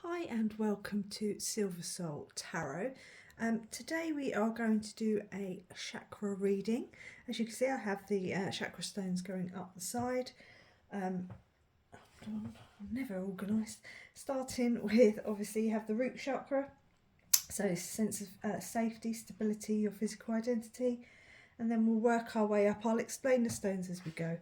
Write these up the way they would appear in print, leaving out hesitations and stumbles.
Hi and welcome to Silver Soul Tarot. Today we are going to do a chakra reading. As you can see, I have the chakra stones going up the side. I'm never organised. Starting with, obviously, you have the root chakra, so sense of safety, stability, your physical identity, and then we'll work our way up. I'll explain the stones as we go.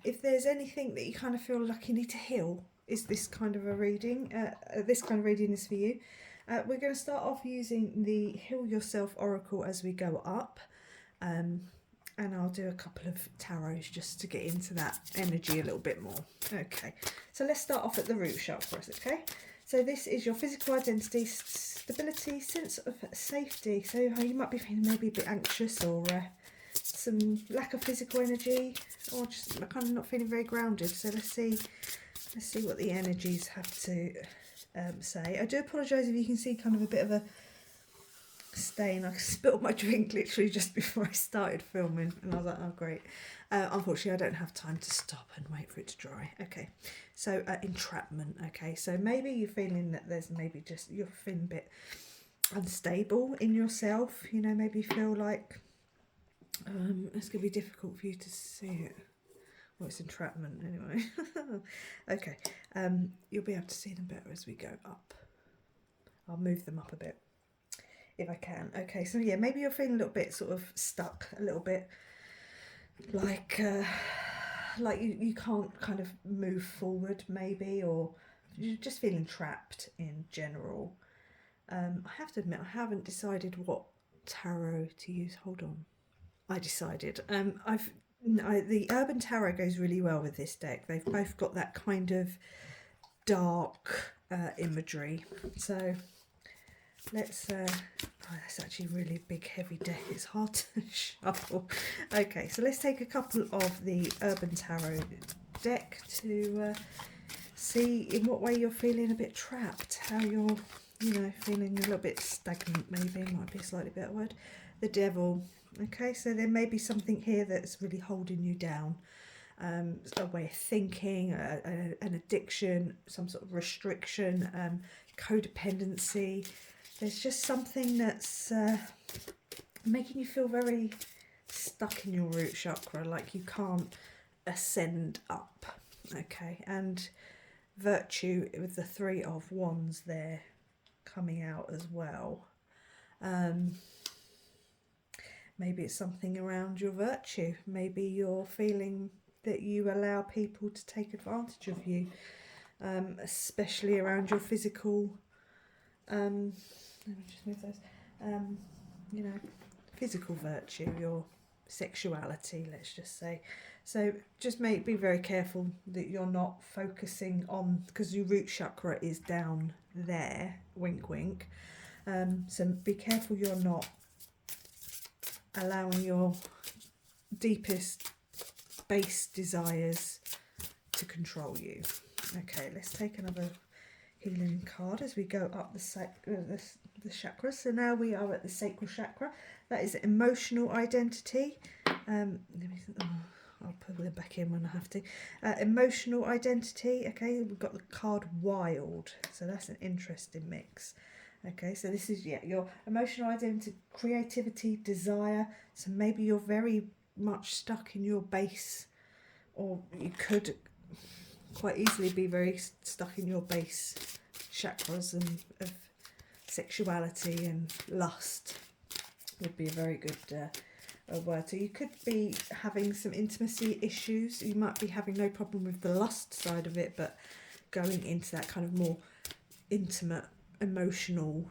If there's anything that you kind of feel like you need to heal, is this kind of a reading? This kind of reading is for you. We're going to start off using the Heal Yourself Oracle as we go up. And I'll do a couple of tarots just to get into that energy a little bit more. Okay, so let's start off at the root chakra, okay? So this is your physical identity, stability, sense of safety. So you might be feeling maybe a bit anxious or some lack of physical energy, or just kind of not feeling very grounded. So let's see what the energies have to say. I do apologise if you can see kind of a bit of a stain. I spilled my drink literally just before I started filming, and I was like, oh great. Unfortunately, I don't have time to stop and wait for it to dry. Okay, so entrapment. Okay, so maybe you're feeling that there's maybe just you're feeling a bit unstable in yourself. You know, maybe you feel like it's going to be difficult for you to see it. Well, it's entrapment anyway. Okay, you'll be able to see them better as we go up. I'll move them up a bit if I can. Okay, so yeah, maybe you're feeling a little bit sort of stuck, a little bit like you can't kind of move forward maybe, or you're just feeling trapped in general. I have to admit, I haven't decided what tarot to use. Hold on. I decided. The Urban Tarot goes really well with this deck. They've both got that kind of dark imagery. So let's. That's actually a really big, heavy deck. It's hard to shuffle. Okay, so let's take a couple of the Urban Tarot deck to see in what way you're feeling a bit trapped. How you're, feeling a little bit stagnant. Maybe might be a slightly better word. The Devil. Okay, so there may be something here that's really holding you down. A way of thinking, an addiction, some sort of restriction, codependency. There's just something that's making you feel very stuck in your root chakra, like you can't ascend up. Okay, and virtue with the Three of Wands there coming out as well. Maybe it's something around your virtue. Maybe you're feeling that you allow people to take advantage of you, especially around your physical, let me just move those, physical virtue, your sexuality, let's just say. So just be very careful that you're not focusing on, because your root chakra is down there, wink wink. So be careful you're not allowing your deepest base desires to control you. Okay, let's take another healing card as we go up the chakras. So now we are at the sacral chakra. That is emotional identity. I'll put them back in when I have to. Emotional identity. Okay, we've got the card Wild, so that's an interesting mix. Okay, so this is your emotional identity, creativity, desire. So maybe you're very much stuck in your base, or you could quite easily be very stuck in your base chakras and of sexuality and lust would be a very good word. So you could be having some intimacy issues. You might be having no problem with the lust side of it, but going into that kind of more intimate, emotional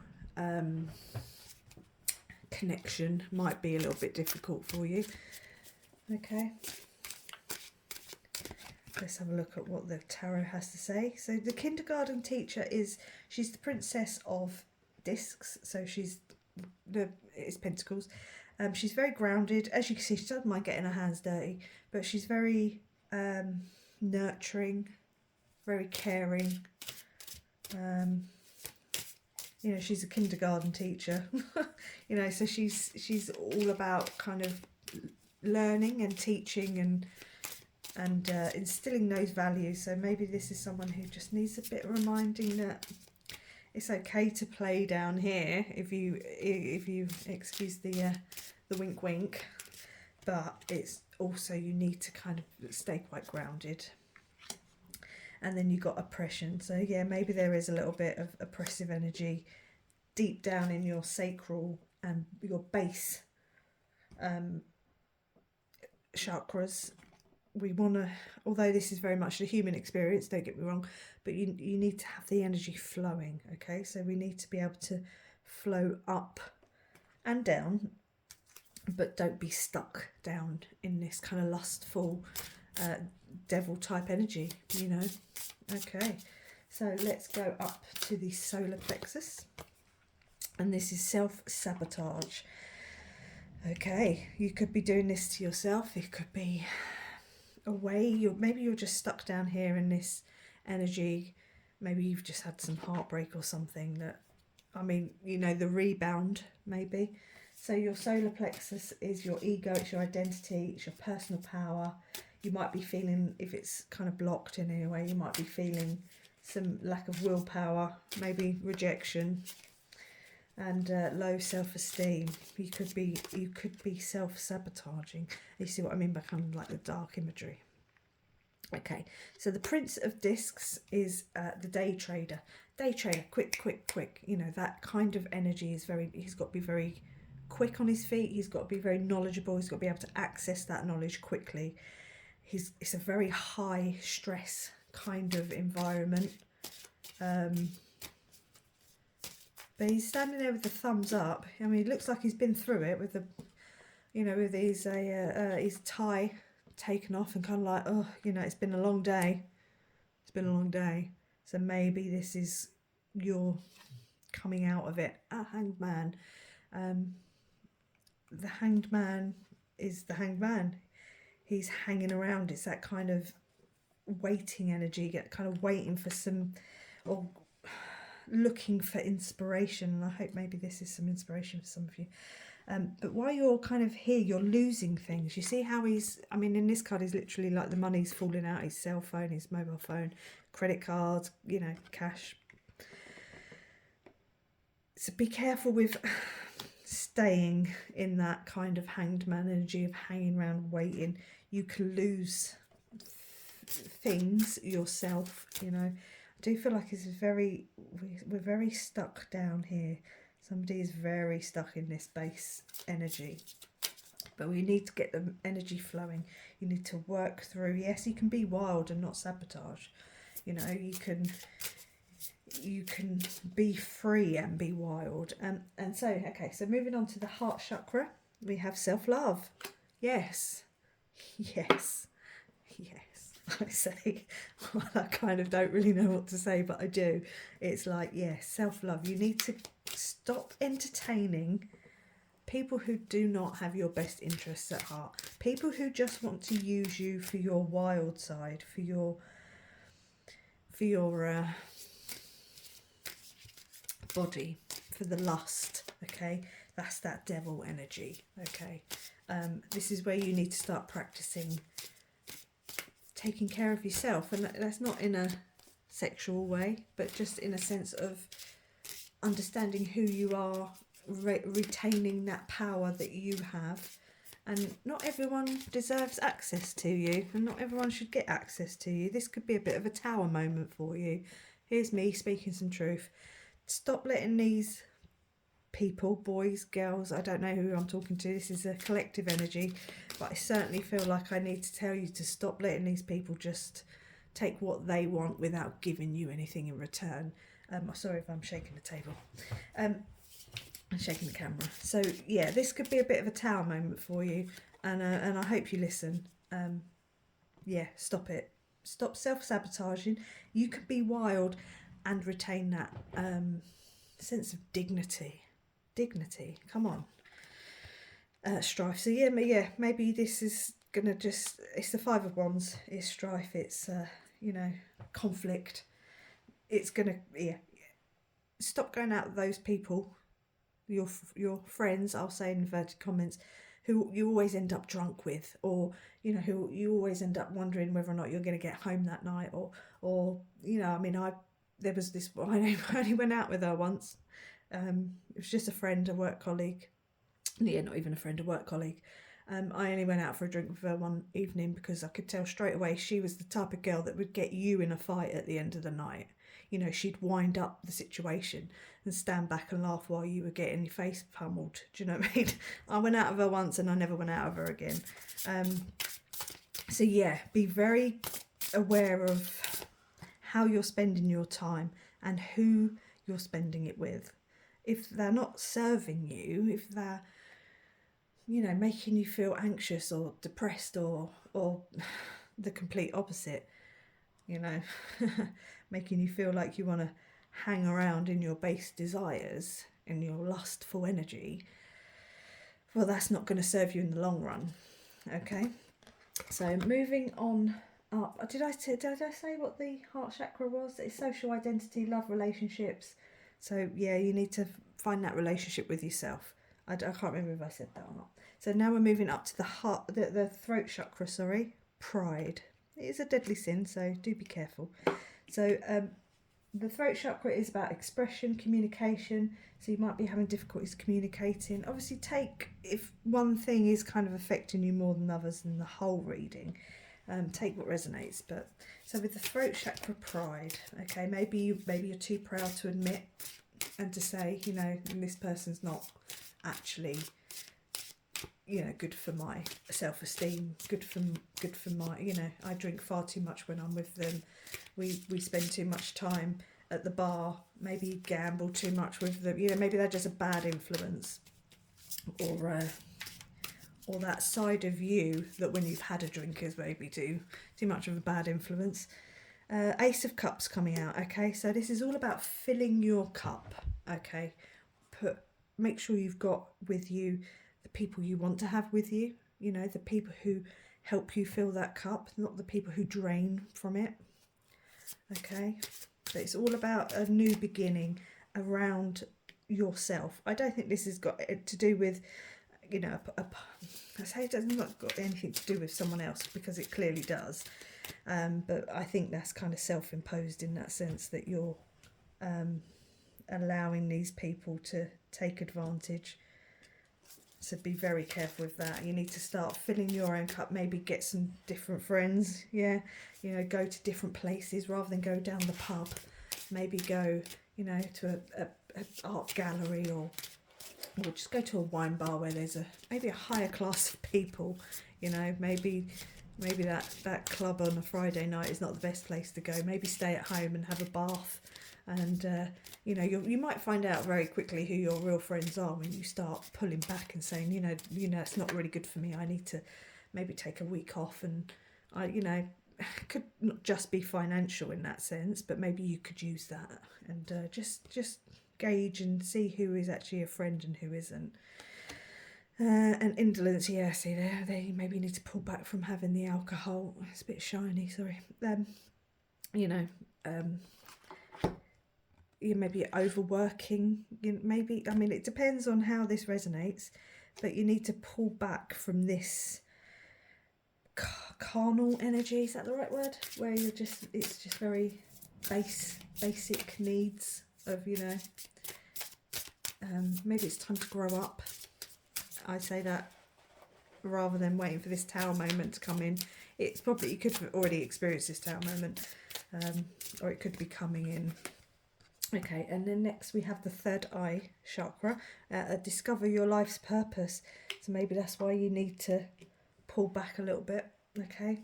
connection might be a little bit difficult for you. Okay, let's have a look at what the tarot has to say. So the kindergarten teacher she's the princess of discs, so it's pentacles. She's very grounded. As you can see, she doesn't mind getting her hands dirty, but she's very nurturing, very caring. She's a kindergarten teacher, so she's all about kind of learning and teaching and instilling those values. So maybe this is someone who just needs a bit of reminding that it's okay to play down here if you excuse the wink wink, but it's also you need to kind of stay quite grounded. And then you've got oppression. So yeah, maybe there is a little bit of oppressive energy deep down in your sacral and your base chakras. We want to, although this is very much the human experience, don't get me wrong, but you need to have the energy flowing, okay? So we need to be able to flow up and down, but don't be stuck down in this kind of lustful devil type energy, you know. Okay, so let's go up to the solar plexus, and this is self-sabotage. Okay, you could be doing this to yourself. It could be a way maybe you're just stuck down here in this energy. Maybe you've just had some heartbreak or something that, I mean, you know, the rebound maybe. So your solar plexus is your ego, it's your identity, it's your personal power. You might be feeling, if it's kind of blocked in any way, you might be feeling some lack of willpower, maybe rejection, and low self-esteem. You could be self-sabotaging. You see what I mean by kind of like the dark imagery. Okay, so the Prince of Discs is the day trader. Day trader, quick. You know, that kind of energy is he's got to be very quick on his feet. He's got to be very knowledgeable. He's got to be able to access that knowledge quickly. It's a very high stress kind of environment. But he's standing there with the thumbs up. I mean, it looks like he's been through it with the, you know, with his tie taken off and kind of like, oh, you know, it's been a long day. It's been a long day. So maybe this is your coming out of it. A hanged man. The hanged man is the hanged man. He's hanging around. It's that kind of waiting energy, kind of waiting for some, or looking for inspiration. And I hope maybe this is some inspiration for some of you. But while you're kind of here, you're losing things. You see how I mean, in this card, he's literally like the money's falling out, his cell phone, his mobile phone, credit cards, you know, cash. So be careful with staying in that kind of hanged man energy of hanging around waiting. You can lose things yourself, you know. I do feel like we're very stuck down here. Somebody is very stuck in this base energy. But we need to get the energy flowing. You need to work through. Yes, you can be wild and not sabotage. You know, you can be free and be wild. And so, okay, so moving on to the heart chakra, we have self-love. Yes. I say, well, I kind of don't really know what to say, but I do. It's like, yes, self-love. You need to stop entertaining people who do not have your best interests at heart. People who just want to use you for your wild side, for your body, for the lust, okay? That's that devil energy, okay? This is where you need to start practicing taking care of yourself, and that's not in a sexual way, but just in a sense of understanding who you are, retaining that power that you have. And not everyone deserves access to you, and not everyone should get access to you. This could be a bit of a tower moment for you. Here's me speaking some truth. Stop letting these people, boys, girls, I don't know who I'm talking to, this is a collective energy, but I certainly feel like I need to tell you to stop letting these people just take what they want without giving you anything in return. Sorry if I'm shaking the table. I'm shaking the camera. So yeah, this could be a bit of a tower moment for you, and I hope you listen. Yeah, stop it. Stop self-sabotaging. You can be wild and retain that sense of dignity. Come on. Strife. So yeah, maybe this is gonna it's the Five of Wands, it's strife, it's you know, conflict. It's gonna, stop going out with those people, your friends, I'll say in inverted comments, who you always end up drunk with, or you know, who you always end up wondering whether or not you're going to get home that night, or you know, I mean, there was this, I only went out with her once. It was just a friend, a work colleague. Yeah, not even a friend, a work colleague. I only went out for a drink with her one evening because I could tell straight away she was the type of girl that would get you in a fight at the end of the night. You know, she'd wind up the situation and stand back and laugh while you were getting your face pummeled. Do you know what I mean? I went out of her once and I never went out of her again. So yeah, be very aware of how you're spending your time and who you're spending it with. If they're not serving you, if they're, you know, making you feel anxious or depressed or the complete opposite, you know, making you feel like you want to hang around in your base desires, in your lustful energy, well, that's not going to serve you in the long run. Okay, so moving on up. Did I say what the heart chakra was? It's social identity, love, relationships. So yeah, you need to find that relationship with yourself. I can't remember if I said that or not. So now we're moving up to the heart, the throat chakra. Sorry, pride. It is a deadly sin, so do be careful. So the throat chakra is about expression, communication. So you might be having difficulties communicating. Obviously, if one thing is kind of affecting you more than others in the whole reading, take what resonates. But so with the throat chakra, pride. Okay, maybe you're too proud to admit and to say, you know, this person's not actually, you know, good for my self-esteem, good for my, you know, I drink far too much when I'm with them. We spend too much time at the bar, maybe gamble too much with them, you know, maybe they're just a bad influence, or that side of you that when you've had a drink is maybe too much of a bad influence. Ace of Cups coming out. Okay, so this is all about filling your cup. Okay, make sure you've got with you the people you want to have with you, you know, the people who help you fill that cup, not the people who drain from it. Okay, but it's all about a new beginning around yourself. I don't think this has got to do with, you know, I say it doesn't not got anything to do with someone else, because it clearly does. But I think that's kind of self-imposed in that sense, that you're allowing these people to take advantage. So be very careful with that. You need to start filling your own cup, maybe get some different friends, yeah, you know, go to different places rather than go down the pub. Maybe go, you know, to a art gallery, or just go to a wine bar where there's maybe a higher class of people, you know, maybe that club on a Friday night is not the best place to go. Maybe stay at home and have a bath, and you know, you might find out very quickly who your real friends are when you start pulling back and saying, you know, it's not really good for me. I need to maybe take a week off, and I, you know, could not just be financial in that sense, but maybe you could use that, and just gauge and see who is actually a friend and who isn't. And indolence, yeah, see there, they maybe need to pull back from having the alcohol. It's a bit shiny, sorry. You know, you maybe overworking. Maybe, I mean, it depends on how this resonates, but you need to pull back from this carnal energy. Is that the right word? Where it's just very basic needs of, you know. Maybe it's time to grow up. I say that rather than waiting for this tower moment to come in. It's probably, you could have already experienced this tower moment, or it could be coming in. Okay, and then next we have the third eye chakra, discover your life's purpose. So maybe that's why you need to pull back a little bit. Okay,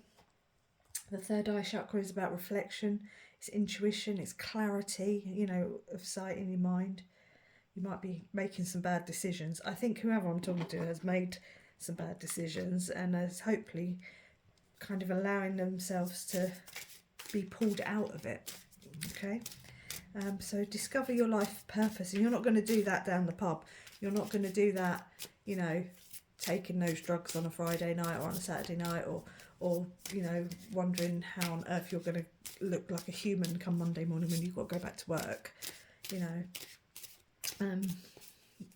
the third eye chakra is about reflection, it's intuition, it's clarity, you know, of sight in your mind. You might be making some bad decisions. I think whoever I'm talking to has made some bad decisions and is hopefully kind of allowing themselves to be pulled out of it. Okay, so discover your life purpose, and you're not going to do that down the pub. You're not going to do that, you know, taking those drugs on a Friday night or on a Saturday night, or you know, wondering how on earth you're going to look like a human come Monday morning when you've got to go back to work. You know,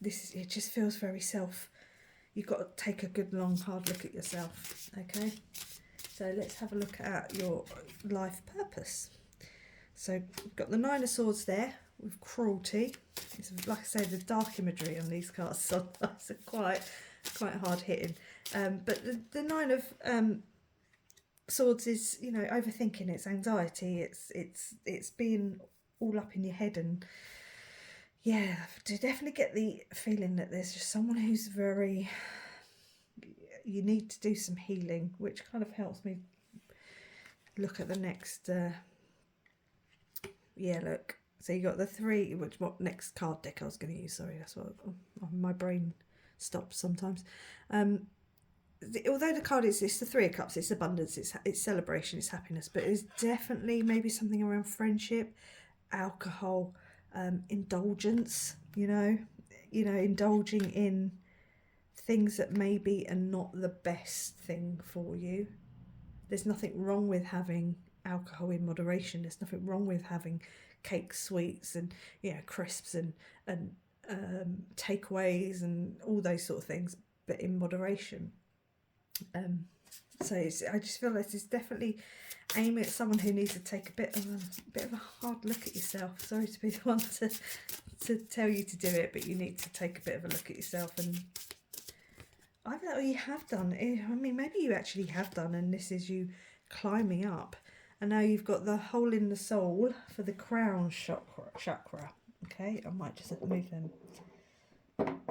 it just feels very you've got to take a good long hard look at yourself. Okay, so let's have a look at your life purpose. So we've got the Nine of Swords there with cruelty. It's like I say, the dark imagery on these cards sometimes are quite hard hitting. But the Nine of Swords is, you know, overthinking. It's anxiety. It's being all up in your head, and yeah, to definitely get the feeling that there's just someone who's very. You need to do some healing, which kind of helps me look at the next. Yeah, look. So you got the three. What next card deck I was going to use? Sorry, that's what my brain stops sometimes. Although the card is, it's the Three of Cups, it's abundance, it's celebration, it's happiness, but it's definitely maybe something around friendship, alcohol, indulgence. You know, indulging in things that maybe are not the best thing for you. There's nothing wrong with having alcohol in moderation. There's nothing wrong with having cakes, sweets, and crisps and takeaways and all those sort of things, but in moderation. So I just feel like it's definitely aiming at someone who needs to take a bit of a hard look at yourself. Sorry to be the one to tell you to do it, but you need to take a bit of a look at yourself. And I know you have done. I mean, maybe you actually have done, and this is you climbing up. And now you've got the hole in the soul for the crown chakra. Okay, I might just have to move them.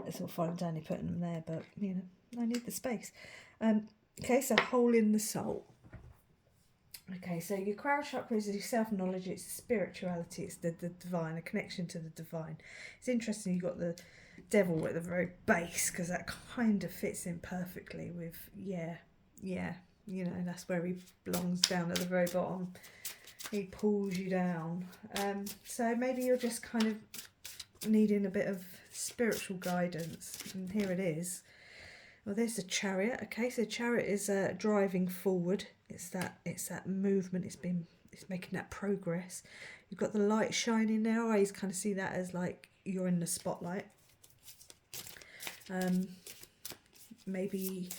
It's all fine and dandy putting them there, but you know, I need the space. Okay, so hole in the soul. Okay, so your crown chakra is your self-knowledge, it's spirituality, it's the divine, a connection to the divine. It's interesting you've got the devil at the very base, because that kind of fits in perfectly with, yeah, you know, that's where he belongs, down at the very bottom. He pulls you down. So maybe you're just kind of needing a bit of spiritual guidance, and here it is. Well, there's the Chariot. Okay, so Chariot is driving forward. It's that movement. It's making that progress. You've got the light shining there. I always kind of see that as like you're in the spotlight. Maybe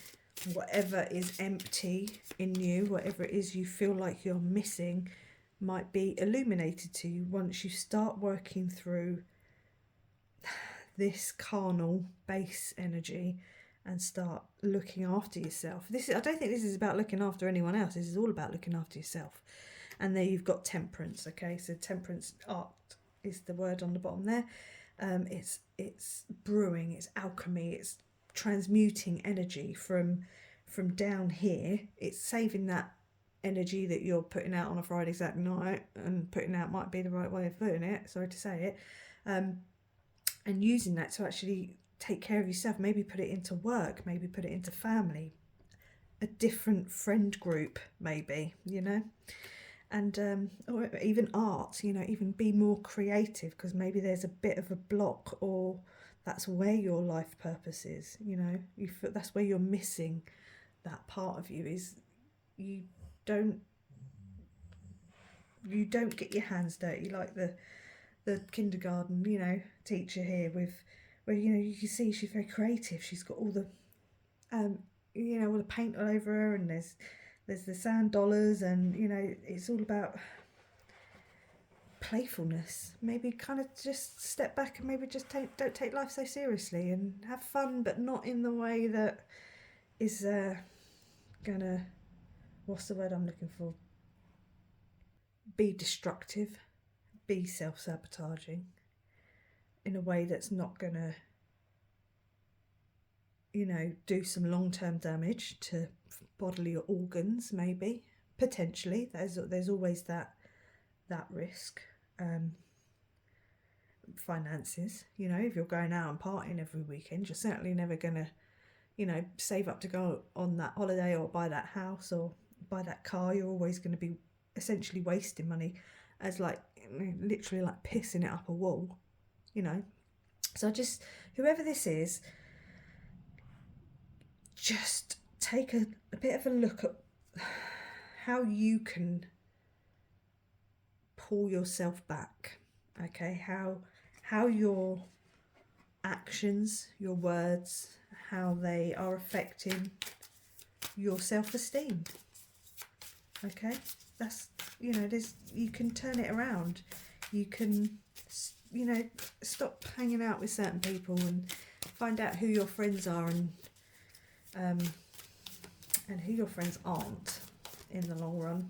whatever is empty in you, whatever it is you feel like you're missing, might be illuminated to you once you start working through this carnal base energy and start looking after yourself. I don't think this is about looking after anyone else. This is all about looking after yourself. And there you've got temperance. Okay, so temperance, art is the word on the bottom there. It's brewing, it's alchemy, it's transmuting energy from down here. It's saving that energy that you're putting out on a Friday, Saturday night, and putting out might be the right way of putting it, sorry to say it, and using that to actually take care of yourself. Maybe put it into work, maybe put it into family, a different friend group, maybe, you know, and or even art, you know, even be more creative, because maybe there's a bit of a block, or that's where your life purpose is, you know, that's where you're missing that part of you, is you don't get your hands dirty like the kindergarten, you know, teacher here, with where, you know, you can see she's very creative. She's got all the you know, all the paint all over her, and there's the sand dollars, and you know, it's all about playfulness. Maybe kind of just step back and maybe just don't take life so seriously, and have fun, but not in the way that is gonna, what's the word I'm looking for, be destructive, be self-sabotaging in a way that's not gonna, you know, do some long-term damage to bodily organs. Maybe potentially there's always that risk. Finances, you know, if you're going out and partying every weekend, you're certainly never gonna, you know, save up to go on that holiday or buy that house or buy that car. You're always going to be essentially wasting money, as like literally like pissing it up a wall, you know. So just, whoever this is, just take a bit of a look at how you can pull yourself back. Okay, how your actions, your words, how they are affecting your self-esteem. Okay, that's you can turn it around. You can stop hanging out with certain people and find out who your friends are and who your friends aren't in the long run.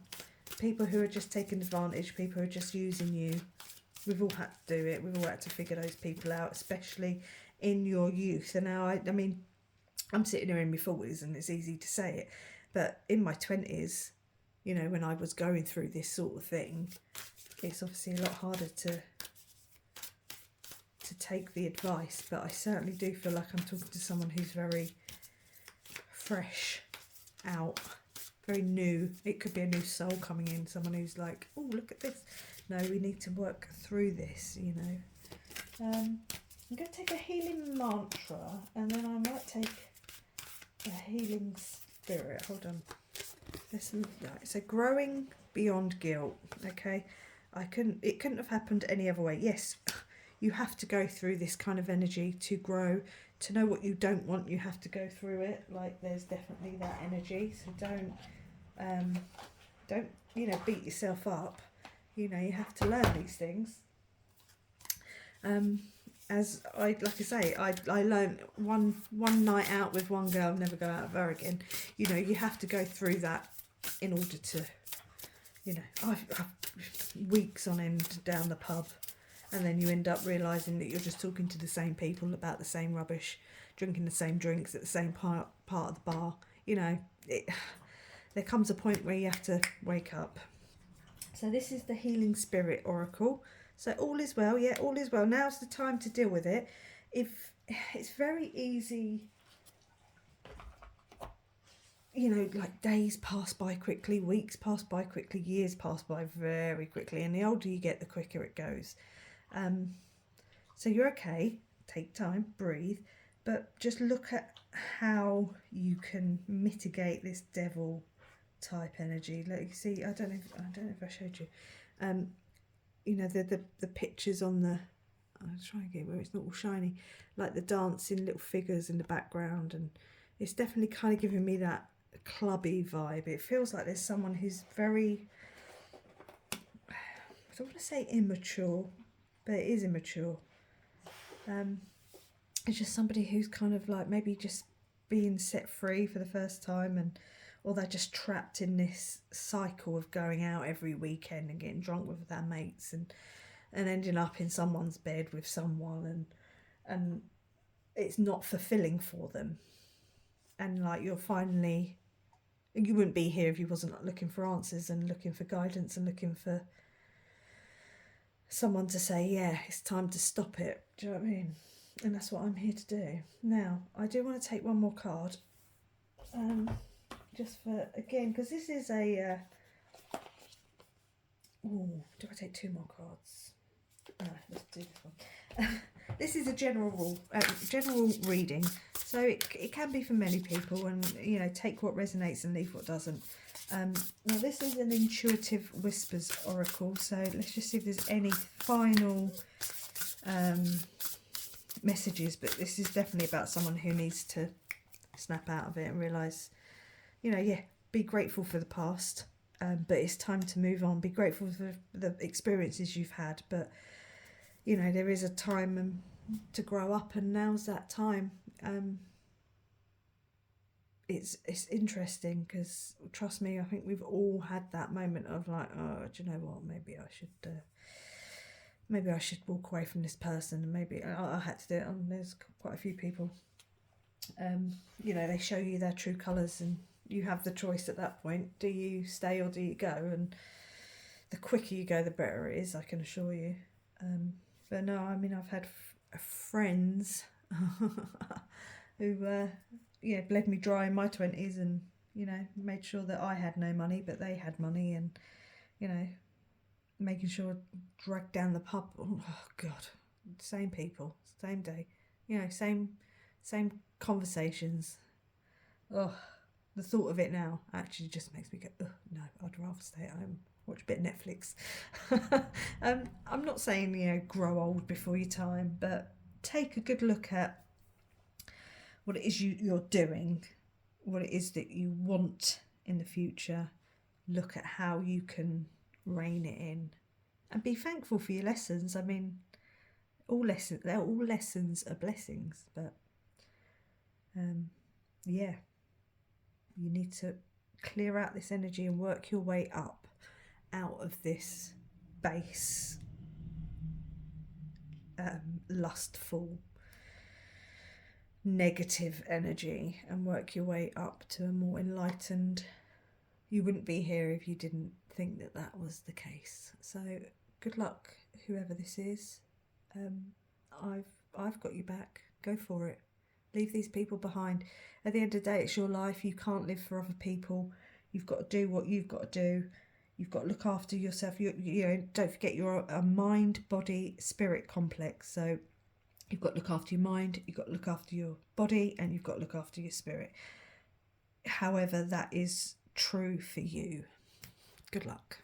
People who are just taking advantage, people who are just using you. We've all had to do it. We've all had to figure those people out, especially in your youth. And now, I mean, I'm sitting here in my 40s and it's easy to say it, but in my 20s, when I was going through this sort of thing, it's obviously a lot harder to take the advice, but I certainly do feel like I'm talking to someone who's very fresh out, very new. It could be a new soul coming in, someone who's like, oh, look at this. No, we need to work through this, I'm going to take a healing mantra, and then I might take a healing spirit. Hold on. Listen, it's a growing beyond guilt. Okay, it couldn't have happened any other way. Yes, you have to go through this kind of energy to grow. To know what you don't want, you have to go through it. Like, there's definitely that energy. So don't beat yourself up. You have to learn these things. As I learned one night out with one girl, never go out with her again. You have to go through that in order to, I've weeks on end down the pub, and then you end up realising that you're just talking to the same people about the same rubbish, drinking the same drinks at the same part of the bar. There comes a point where you have to wake up. So this is the Healing Spirit Oracle. So all is well, yeah, all is well. Now's the time to deal with it. If it's very easy, like days pass by quickly, weeks pass by quickly, years pass by very quickly, and the older you get, the quicker it goes. So you're okay. Take time, breathe, but just look at how you can mitigate this devil type energy. Like, you see, I don't know if I showed you. The pictures on the, I'll try and get where it's not all shiny, like the dancing little figures in the background, and it's definitely kind of giving me that clubby vibe. It feels like there's someone who's very, I don't want to say immature, but it is immature. It's just somebody who's kind of like maybe just being set free for the first time, or they're just trapped in this cycle of going out every weekend and getting drunk with their mates and ending up in someone's bed with someone, and it's not fulfilling for them. And like, you wouldn't be here if you wasn't looking for answers and looking for guidance and looking for someone to say, yeah, it's time to stop it. Do you know what I mean? And that's what I'm here to do. Now, I do want to take one more card. Just for, again, because this is a... do I take two more cards? No, let's do this one. This is a general reading. So it can be for many people, and, take what resonates and leave what doesn't. Now, this is an Intuitive Whispers Oracle, so let's just see if there's any final messages, but this is definitely about someone who needs to snap out of it and realise, be grateful for the past, but it's time to move on. Be grateful for the experiences you've had, but, there is a time to grow up, and now's that time. It's interesting because, trust me, I think we've all had that moment of like, oh, do you know what? Maybe I should walk away from this person. And maybe I had to do it. There's quite a few people. They show you their true colours, and you have the choice at that point. Do you stay or do you go? And the quicker you go, the better it is, I can assure you. But no, I mean, I've had friends who bled me dry in my 20s, and made sure that I had no money but they had money, and making sure dragged down the pub. Oh god, same people, same day, same conversations. Oh, the thought of it now actually just makes me go, oh no, I'd rather stay at home, watch a bit of Netflix. I'm not saying grow old before your time, but take a good look at what it is you're doing, what it is that you want in the future. look at how you can rein it in and be thankful for your lessons. I mean, all lessons are blessings, but yeah, you need to clear out this energy and work your way up out of this base lustful negative energy and work your way up to a more enlightened. You wouldn't be here if you didn't think that that was the case. So good luck, whoever this is. I've got you back. Go for it. Leave these people behind. At the end of the day, it's your life. You can't live for other people. You've got to do what you've got to do. You've got to look after yourself. You know, don't forget you're a mind, body, spirit complex. So you've got to look after your mind, you've got to look after your body, and you've got to look after your spirit. However that is true for you. Good luck.